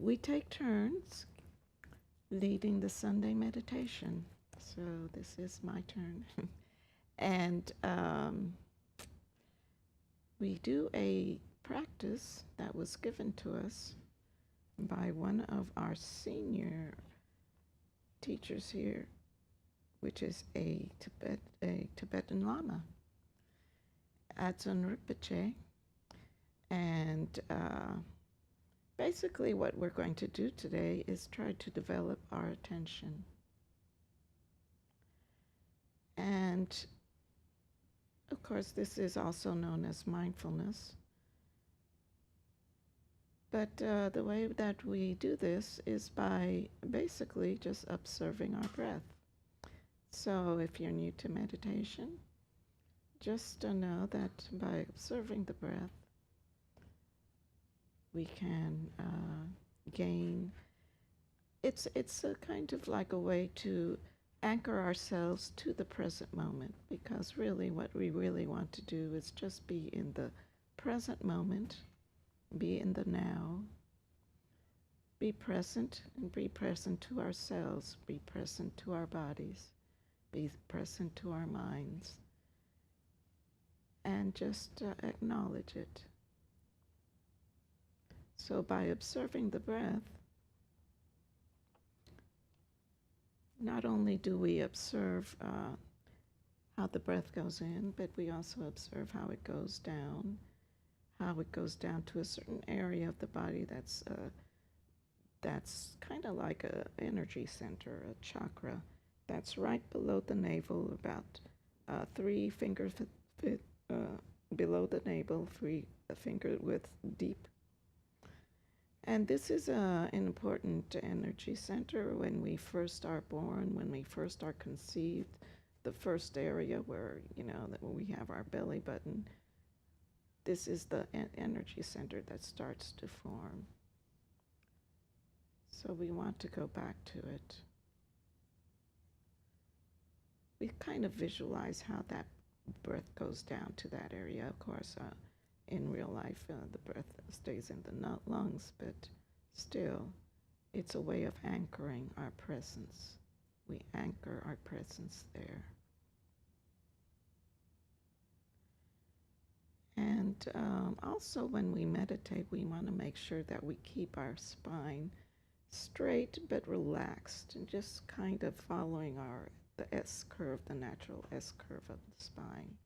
we take turns leading the Sunday meditation. So this is my turn. And we do a practice that was given to us by one of our senior teachers here, which is a Tibetan Lama, Adzon Rinpoche. And basically what we're going to do today is try to develop our attention. And of course, this is also known as mindfulness. But the way that we do this is by basically just observing our breath. So if you're new to meditation, just know that by observing the breath, we can gain. It's a kind of like a way to anchor ourselves to the present moment, because really what we really want to do is just be in the present moment, be in the now, be present, and be present to ourselves, be present to our bodies, be present to our minds, and just acknowledge it. So by observing the breath, not only do we observe how the breath goes in, but we also observe how it goes down to a certain area of the body that's kind of like an energy center, a chakra, that's right below the navel, about 3 fingers below the navel, 3 finger width deep. And this is an important energy center when we first are born, when we first are conceived, the first area where, that we have our belly button. This is the energy center that starts to form. So we want to go back to it. We kind of visualize how that breath goes down to that area. Of course, in real life, the breath stays in the lungs, but still, it's a way of anchoring our presence. We anchor our presence there. And also when we meditate, we want to make sure that we keep our spine straight but relaxed, and just kind of following the S-curve, the natural S-curve of the spine.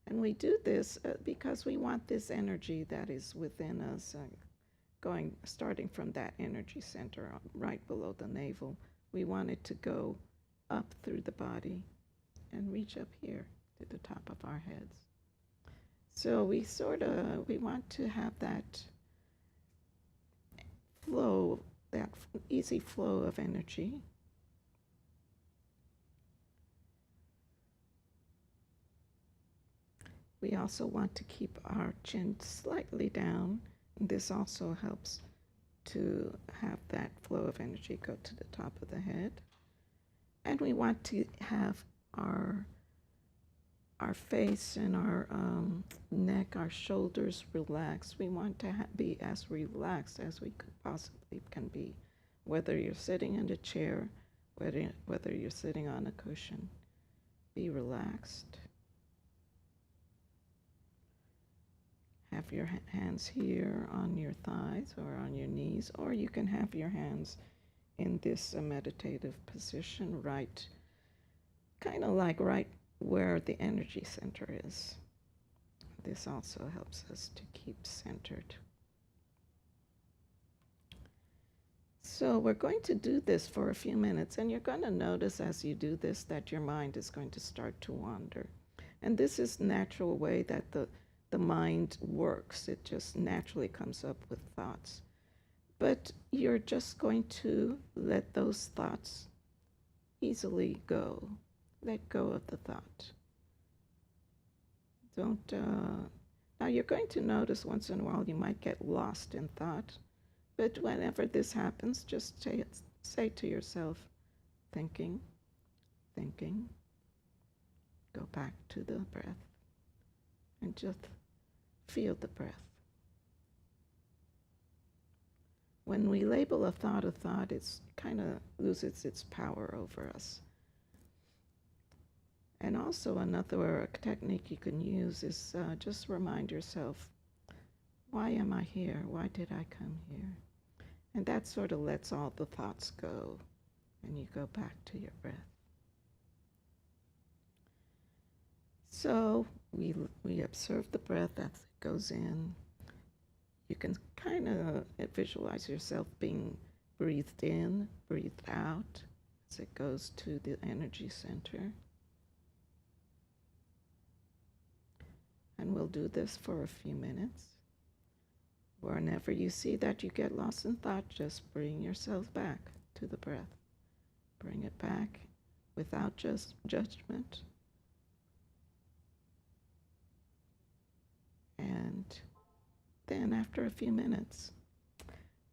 And we do this because we want this energy that is within us, starting from that energy center right below the navel. We want it to go up through the body and reach up here to the top of our heads. So we want to have that flow, that easy flow of energy. We also want to keep our chin slightly down. This also helps to have that flow of energy go to the top of the head. And we want to have our face and our neck, our shoulders relaxed. We want to be as relaxed as we possibly can be, whether you're sitting in a chair, whether you're sitting on a cushion. Be relaxed. Have your hands here on your thighs or on your knees, or you can have your hands in this meditative position, kind of like right where the energy center is. This also helps us to keep centered. So we're going to do this for a few minutes, and you're going to notice as you do this that your mind is going to start to wander. And this is natural way that the mind works. It just naturally comes up with thoughts. But you're just going to let those thoughts easily go. Let go of the thought. Now you're going to notice once in a while you might get lost in thought, but whenever this happens, just say to yourself, thinking, go back to the breath, and just feel the breath. When we label a thought, it's kind of loses its power over us. And also another technique you can use is just remind yourself, why am I here? Why did I come here? And that sort of lets all the thoughts go, and you go back to your breath. So we observe the breath as it goes in. You can kind of visualize yourself being breathed in, breathed out as it goes to the energy center. And we'll do this for a few minutes. Whenever you see that you get lost in thought, just bring yourself back to the breath. Bring it back without just judgment. And then after a few minutes,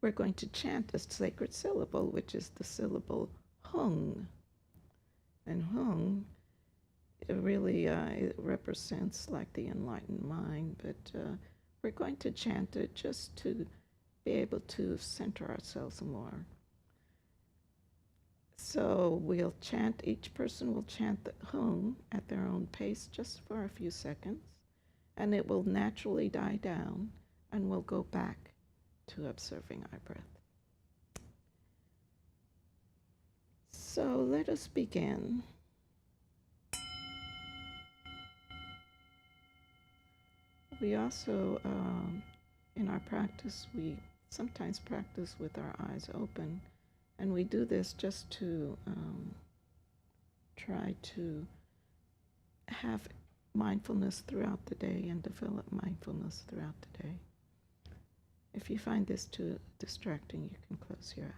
we're going to chant a sacred syllable, which is the syllable hung. And hung, it really it represents like the enlightened mind, but we're going to chant it just to be able to center ourselves more. So we'll chant, each person will chant the hung at their own pace just for a few seconds, and it will naturally die down, and we'll go back to observing our breath. So let us begin. We also, in our practice, we sometimes practice with our eyes open, and we do this just to try to have mindfulness throughout the day and develop mindfulness throughout the day. If you find this too distracting, you can close your eyes.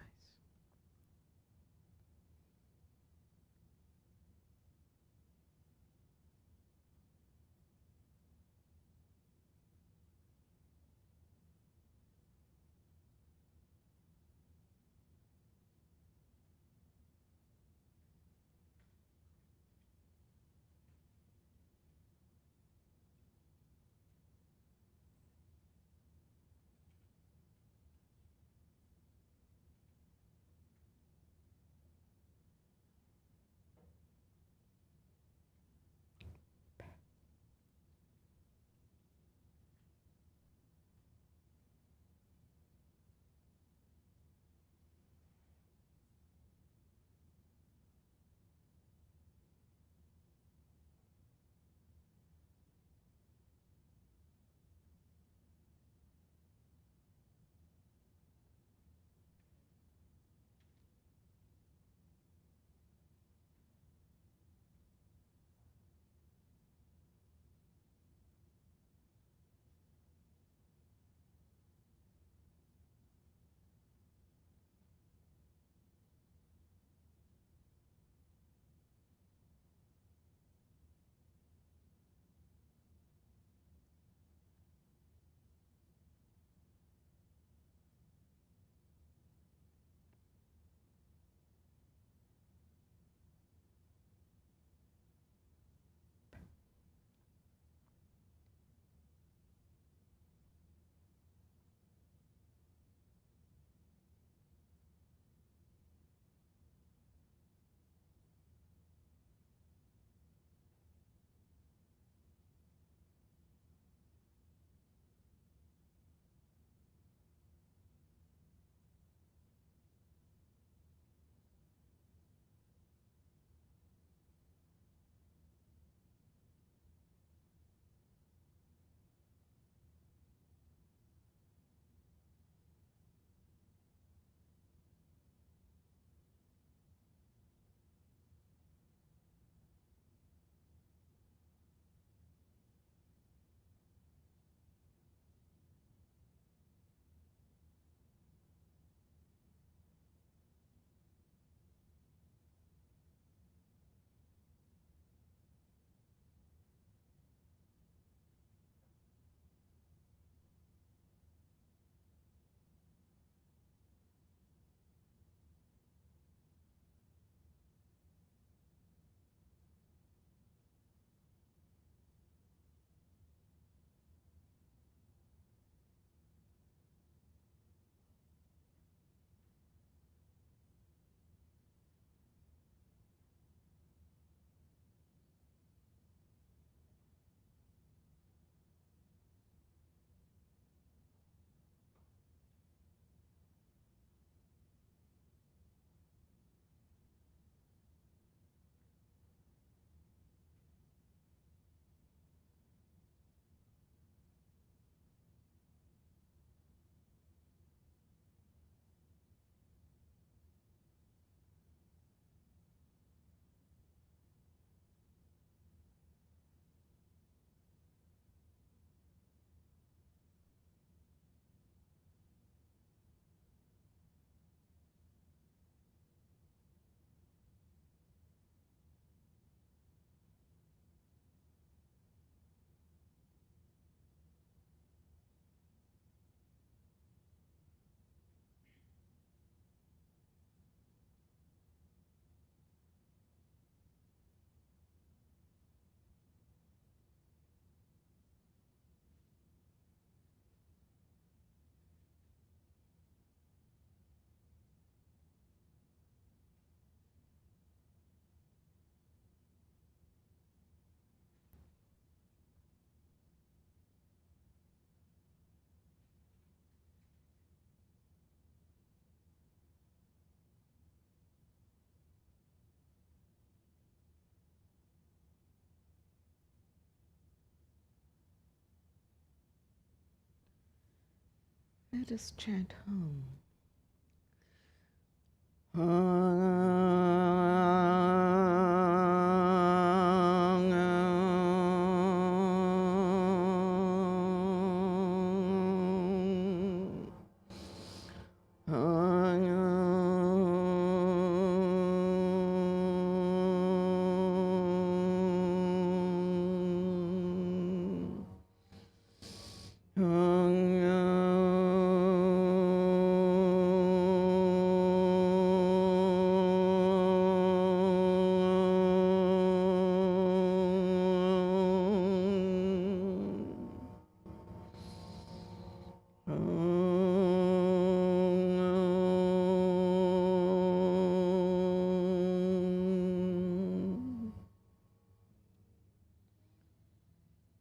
Let us chant hum.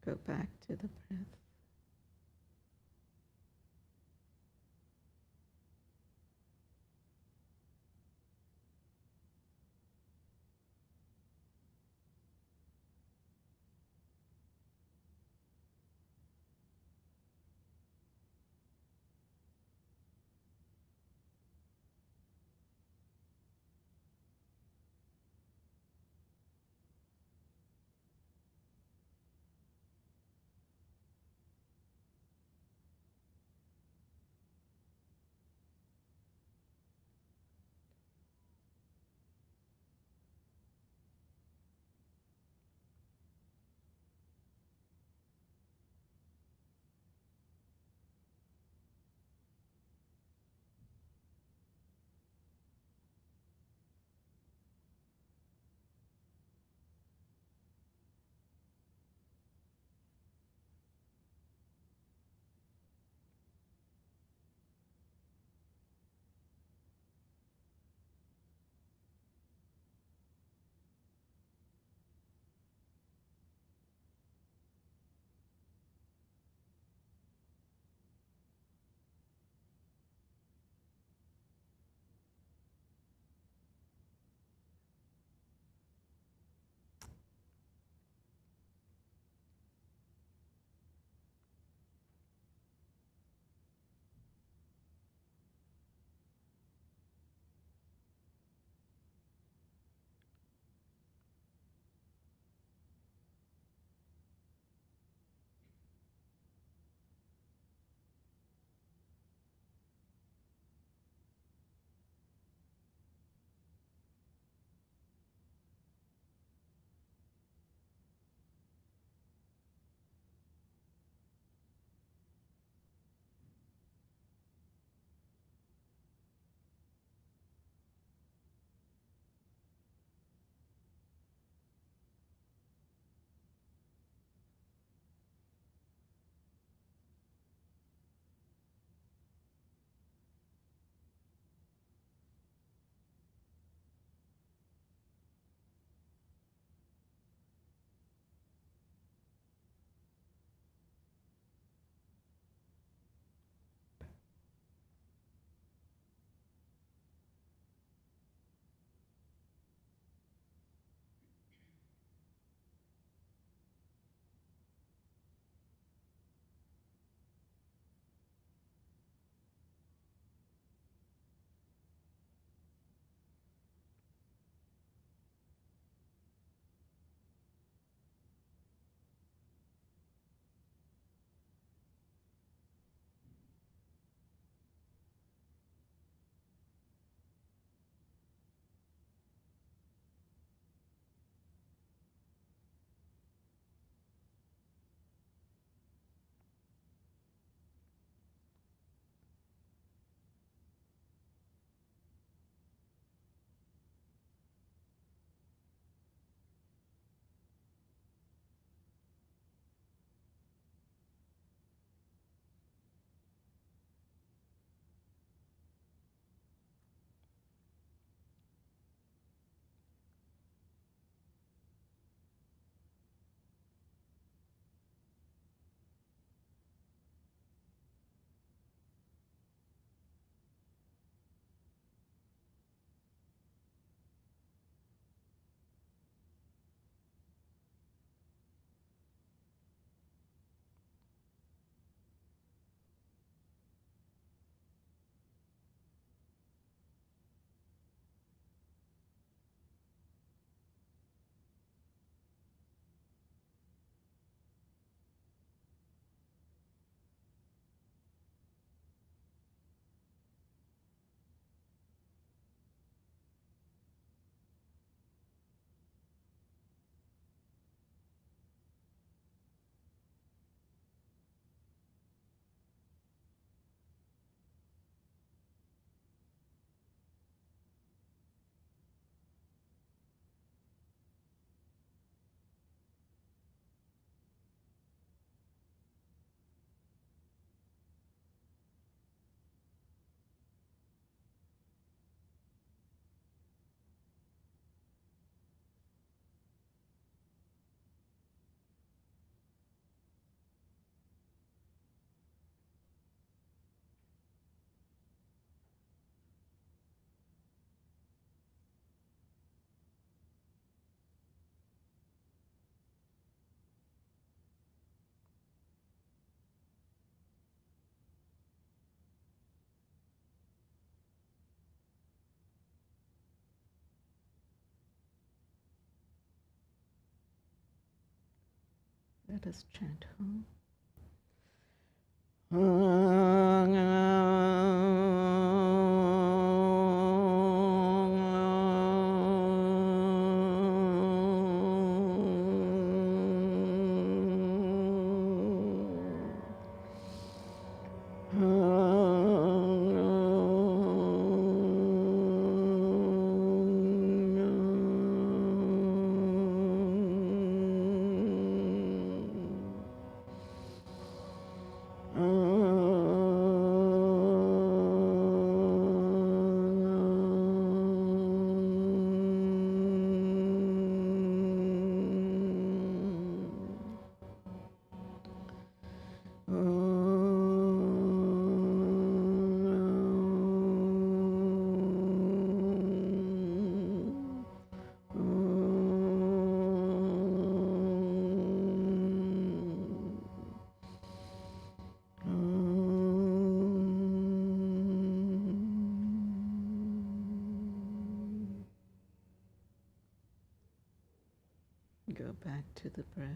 Go back to the breath. Let us chant hum. Go back to the breath.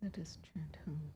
Let us chant home.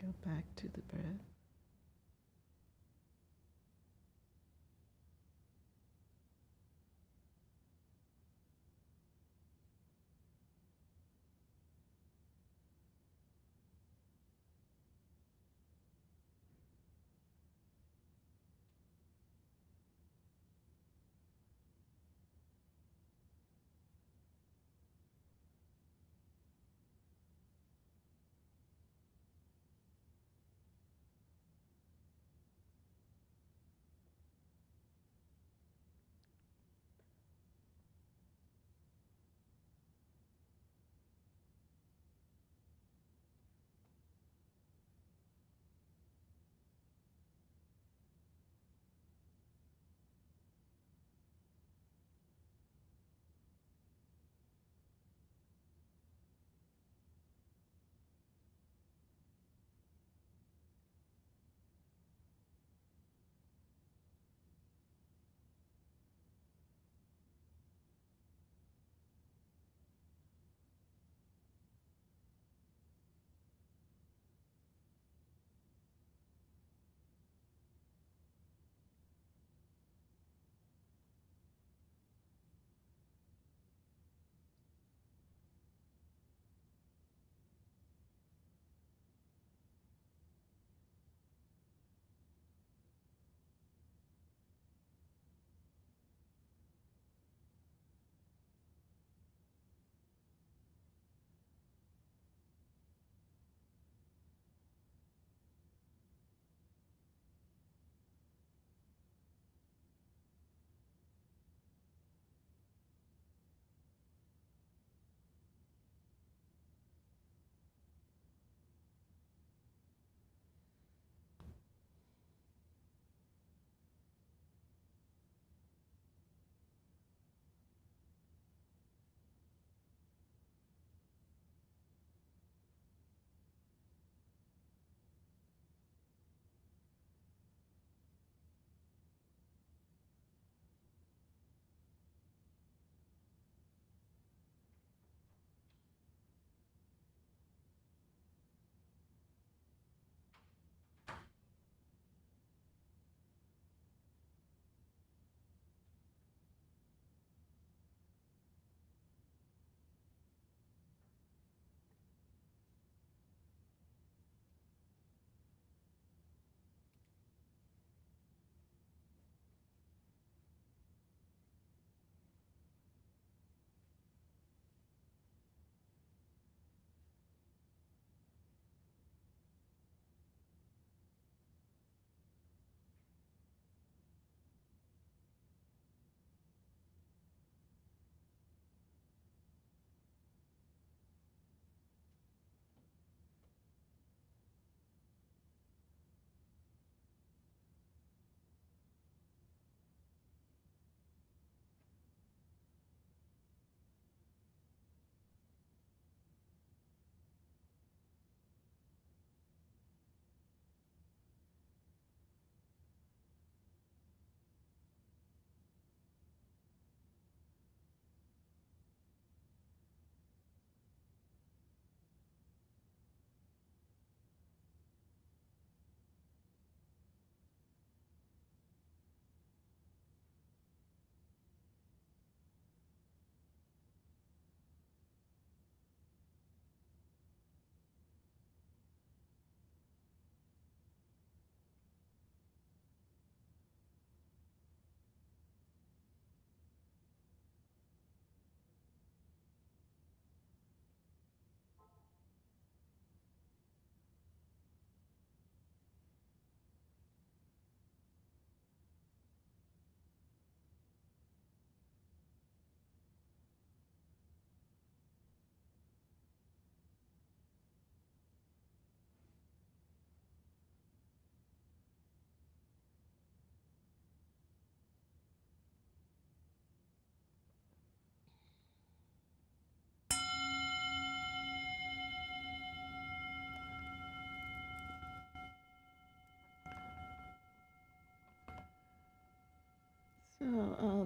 Go back to the breath.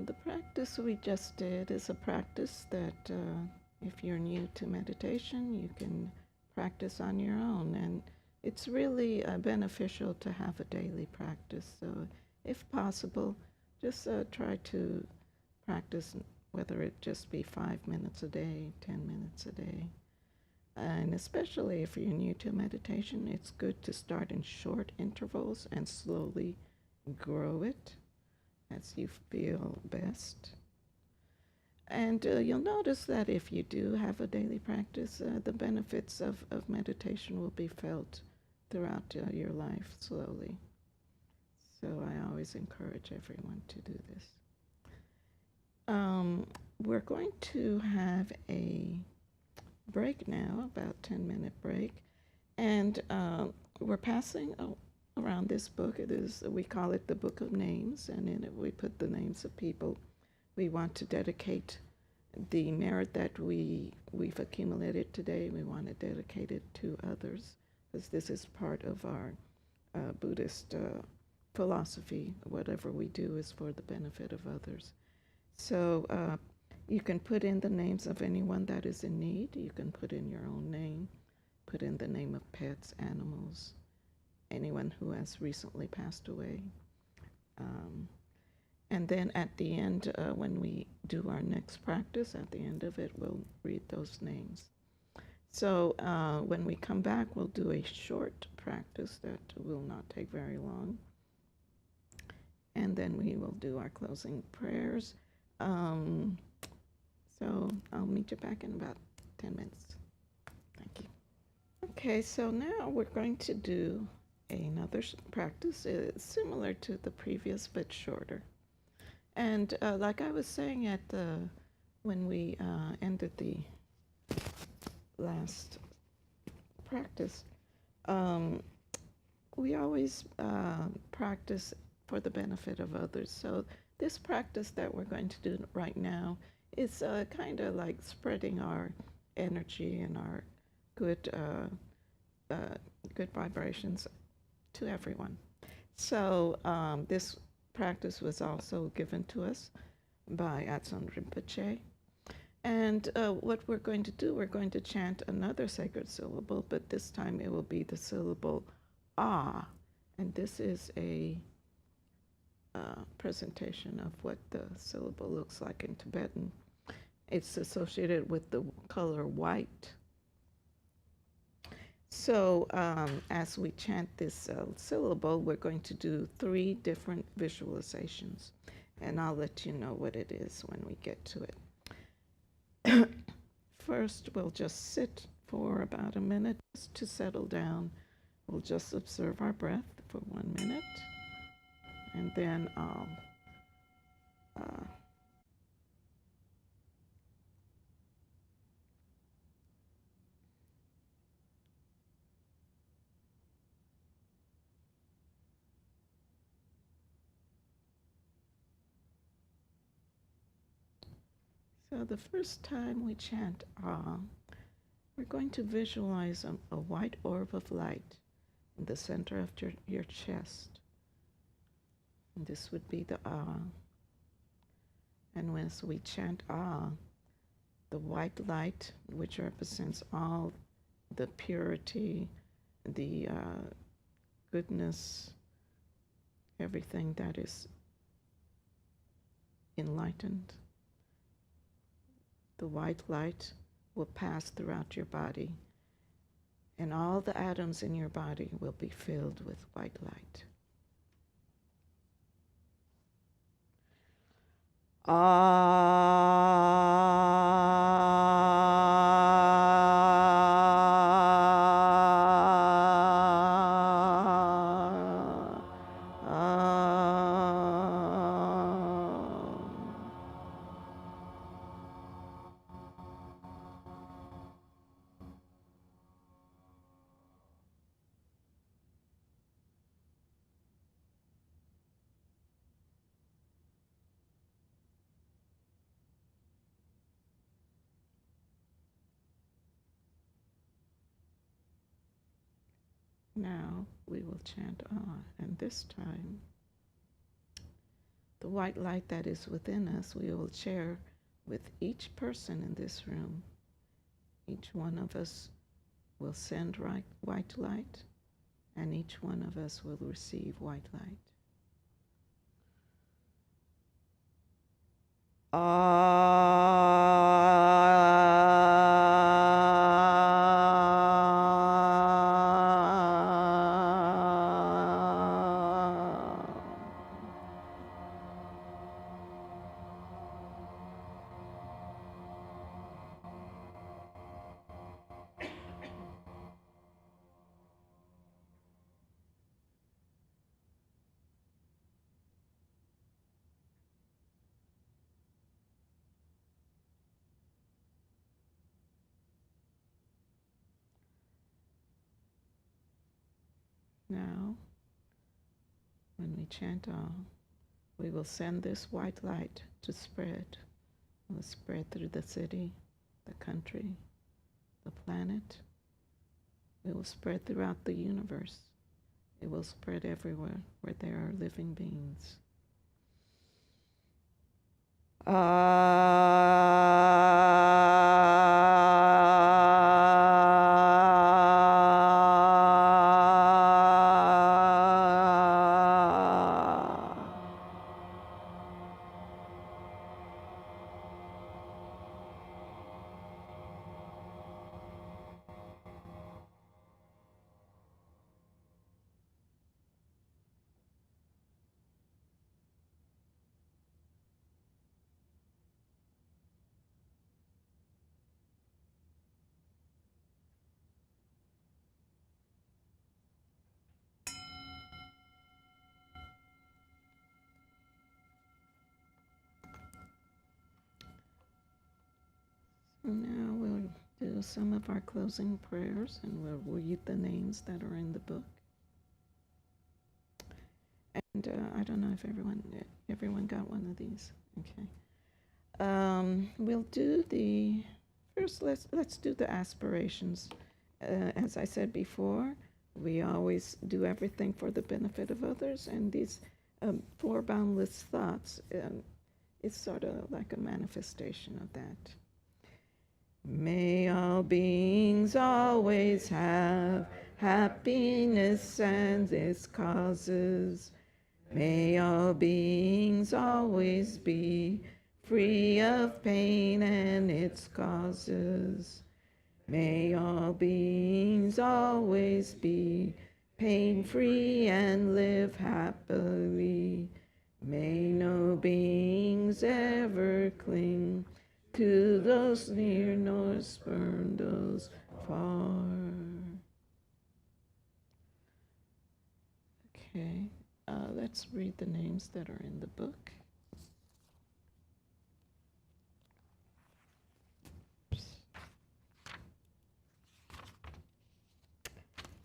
The practice we just did is a practice that if you're new to meditation, you can practice on your own. And it's really beneficial to have a daily practice. So if possible, just try to practice, whether it just be 5 minutes a day, 10 minutes a day. And especially if you're new to meditation, it's good to start in short intervals and slowly grow it as you feel best. And you'll notice that if you do have a daily practice, the benefits of meditation will be felt throughout your life slowly. So I always encourage everyone to do this. We're going to have a break now, about 10-minute break. And we're passing around this book. It is, we call it the Book of Names, and in it we put the names of people we want to dedicate the merit that we've accumulated today. We want to dedicate it to others, because this is part of our Buddhist philosophy. Whatever we do is for the benefit of others. So you can put in the names of anyone that is in need. You can put in your own name, put in the name of pets, animals, anyone who has recently passed away. And then at the end, when we do our next practice, at the end of it, we'll read those names. So when we come back, we'll do a short practice that will not take very long. And then we will do our closing prayers. So I'll meet you back in about 10 minutes. Thank you. Okay, so now we're going to do another practice. It's similar to the previous, but shorter. And like I was saying when we ended the last practice, we always practice for the benefit of others. So this practice that we're going to do right now is kind of like spreading our energy and our good vibrations to everyone. So this practice was also given to us by Atsun Rinpoche. And what we're going to do, we're going to chant another sacred syllable, but this time it will be the syllable Ah. And this is a presentation of what the syllable looks like in Tibetan. It's associated with the color white. So as we chant this syllable, we're going to do 3 different visualizations, and I'll let you know what it is when we get to it. First, we'll just sit for about a minute just to settle down. We'll just observe our breath for 1 minute, and then I'll So the first time we chant Ah, we're going to visualize a white orb of light in the center of your chest. And this would be the Ah. And as we chant Ah, the white light, which represents all the purity, the goodness, everything that is enlightened, the white light will pass throughout your body, and all the atoms in your body will be filled with white light. Now we will chant Ah, and this time The white light that is within us, we will share with each person in this room. Each one of us will send white light, and each one of us will receive white light. Now, when we chant Om, we will send this white light to spread. It will spread through the city, the country, the planet. It will spread throughout the universe. It will spread everywhere where there are living beings. Now we'll do some of our closing prayers, and we'll read the names that are in the book. And I don't know if everyone got one of these. Okay. We'll do the first. Let's do the aspirations. As I said before, we always do everything for the benefit of others, and these four boundless thoughts is sort of like a manifestation of that. May all beings always have happiness and its causes. May all beings always be free of pain and its causes. May all beings always be pain-free and live happily. May no beings ever cling to those near nor spurn those far. Okay, let's read the names that are in the book.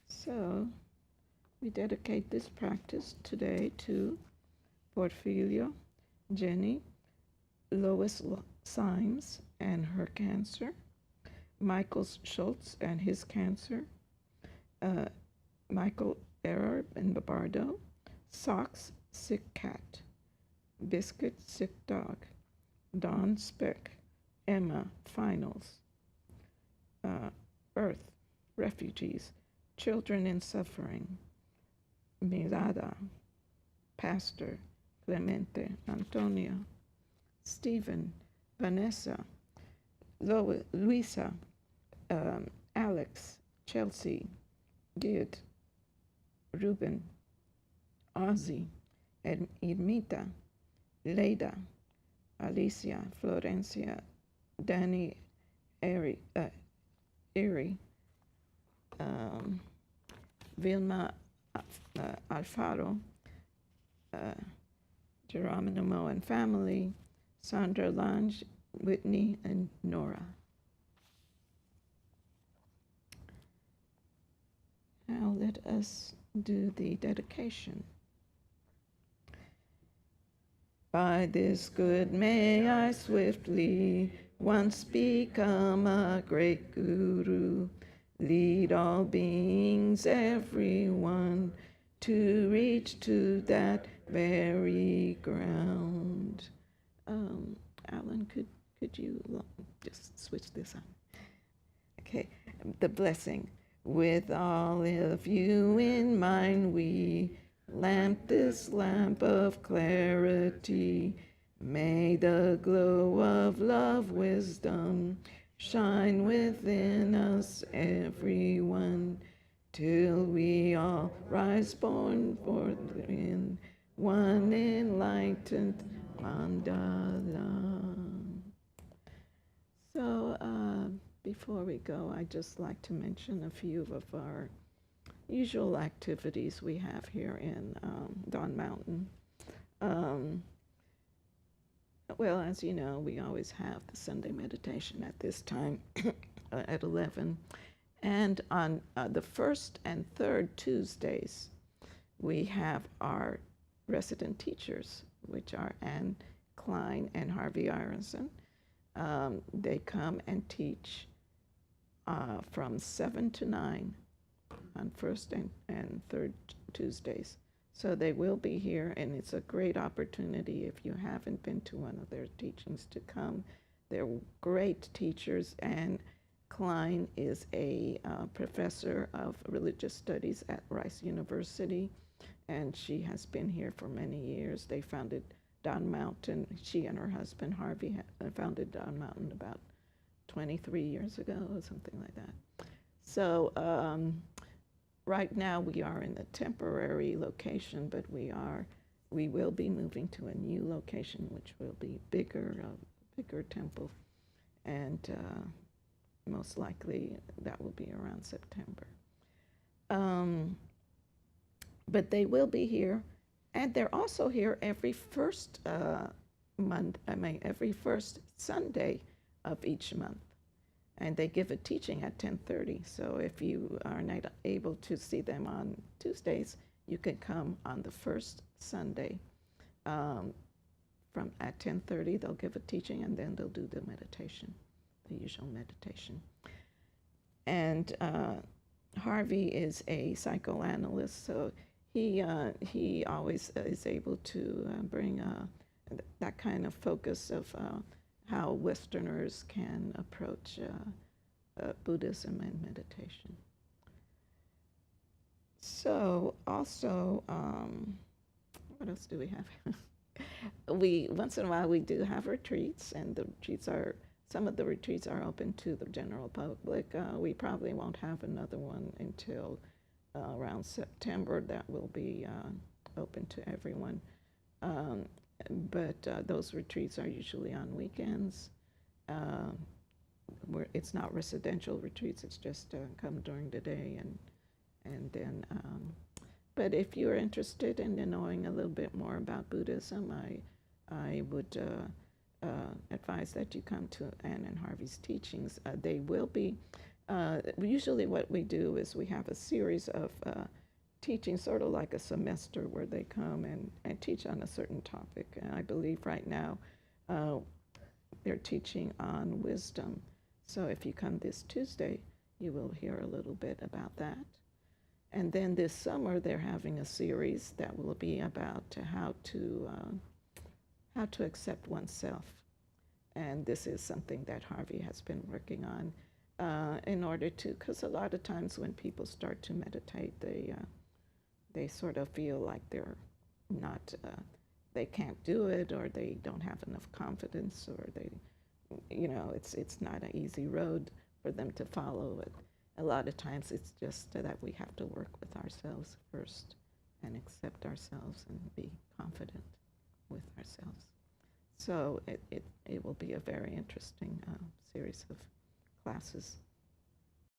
So, we dedicate this practice today to Porfirio, Jenny, Lois Symes and her cancer, Michael Schultz and his cancer, Michael Error and Babardo, Socks, sick cat, Biscuit, sick dog, Dawn Speck, Emma, finals, Earth, refugees, children in suffering, Mirada, Pastor, Clemente, Antonio, Stephen, Vanessa, Luisa, Alex, Chelsea, Gid, Ruben, Ozzy, Edmita, Leda, Alicia, Florencia, Danny, Erie, Vilma, Alfaro, Geronimo and family, Sandra Lange, Whitney, and Nora. Now let us do the dedication. By this good may I swiftly once become a great guru, lead all beings, everyone, to reach to that very ground. Um, Alan, could you just switch this on? Okay, the blessing. With all of you in mind, we lamp this lamp of clarity. May the glow of love, wisdom shine within us, everyone, till we all rise born forth in one enlightened mandala. So, before we go, I'd just like to mention a few of our usual activities we have here in Dawn Mountain. Um, well, as you know, we always have the Sunday meditation at this time at 11. And on the first and third Tuesdays, we have our resident teachers, which are Ann Klein and Harvey Ironson. They come and teach from 7 to 9 on first and third Tuesdays. So they will be here, and it's a great opportunity if you haven't been to one of their teachings to come. They're great teachers, and Klein is a professor of religious studies at Rice University, and she has been here for many years. They founded Dawn Mountain. She and her husband, Harvey, founded Dawn Mountain about 23 years ago or something like that. So right now we are in a temporary location, but we will be moving to a new location, which will be bigger temple, and most likely that will be around September. But they will be here, and they're also here every first every first Sunday of each month, and they give a teaching at 10:30. So if you are not able to see them on Tuesdays, you can come on the first Sunday from at 10:30. They'll give a teaching, and then they'll do the meditation, the usual meditation. And Harvey is a psychoanalyst, so he always is able to bring that kind of focus of how Westerners can approach Buddhism and meditation. So also, what else do we have? We once in a while we do have retreats, and the retreats are some of the retreats are open to the general public. We probably won't have another one until around September. That will be open to everyone. But those retreats are usually on weekends. Where it's not residential retreats. It's just come during the day, and then. But if you're interested in knowing a little bit more about Buddhism, I would advise that you come to Ann and Harvey's teachings. They will be. Usually, what we do is we have a series of teaching, sort of like a semester, where they come and teach on a certain topic. And I believe right now they're teaching on wisdom. So if you come this Tuesday, you will hear a little bit about that. And then this summer, they're having a series that will be about how to accept oneself. And this is something that Harvey has been working on in order to, because a lot of times when people start to meditate, they sort of feel like they're not, they can't do it, or they don't have enough confidence, or they, it's not an easy road for them to follow it. A lot of times it's just that we have to work with ourselves first and accept ourselves and be confident with ourselves. So it will be a very interesting series of classes.